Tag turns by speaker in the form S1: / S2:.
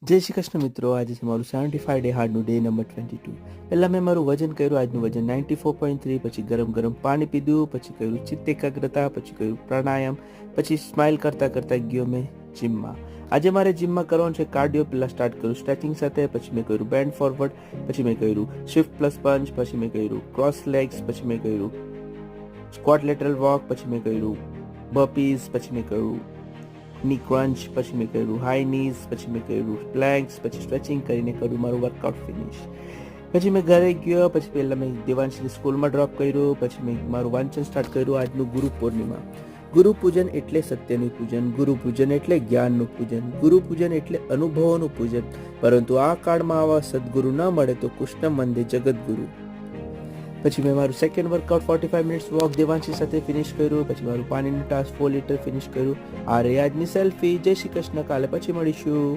S1: જય શ્રી કૃષ્ણ મિત્રો, આજે છે મારું 75 ડે હાર્ડનું ડે નંબર 22. પહેલાં મેં મારું વજન કર્યું. આજનું વજન 94.3. પછી ગરમ પાણી પીધું, પછી કર્યું ચિત્ત એકાગ્રતા, પછી કર્યું પ્રાણાયામ, પછી સ્માઇલ કરતાં કરતાં ગયો મેં જીમમાં. આજે મારે જીમમાં કરવાનું છે કાર્ડિયો. પહેલાં સ્ટાર્ટ કર્યું સ્ટ્રેચિંગ સાથે, પછી મેં કર્યું બેન્ડ ફોરવર્ડ, પછી મેં કર્યું શિફ્ટ પ્લસ પંચ, પછી મેં કર્યું ક્રોસ લેગ્સ, પછી મેં કર્યું સ્ક્વોટ લેટરલ વોક, પછી મેં કર્યું બર્પીઝ, પછી મેં કર્યું ની ક્રંચ, પછી મેં કર્યું હાઈ નીઝ, પછી મેં કર્યું પ્લેન્ક્સ, પછી સ્ટ્રેચિંગ કરીને કર્યું મારું વર્કઆઉટ ફિનિશ. પછી મેં ઘરે ગયો. પછી પહેલાં મેં દેવાંશની સ્કૂલમાં ડ્રોપ કર્યું. પછી મેં મારું વાંચન સ્ટાર્ટ કર્યું. આજનું ગુરુ પૂર્ણિમા. ગુરુ પૂજન એટલે સત્યનું પૂજન, ગુરુ પૂજન એટલે જ્ઞાનનું પૂજન, ગુરુ પૂજન એટલે અનુભવોનું પૂજન. પરંતુ આ કાળમાં આવા સદગુરુ ન મળે તો કૃષ્ણ મંદિર જગતગુરુ. પછી મેં મારું second workout 45 minutes walk Devanshi સાથે ફિનિશ કર્યું. પછી મારું પાણીનું ટાસ્ક 4 લીટર ફિનિશ કર્યું. આ રે આજની સેલ્ફી. જય શ્રી કૃષ્ણ. કાલે પછી મળીશું.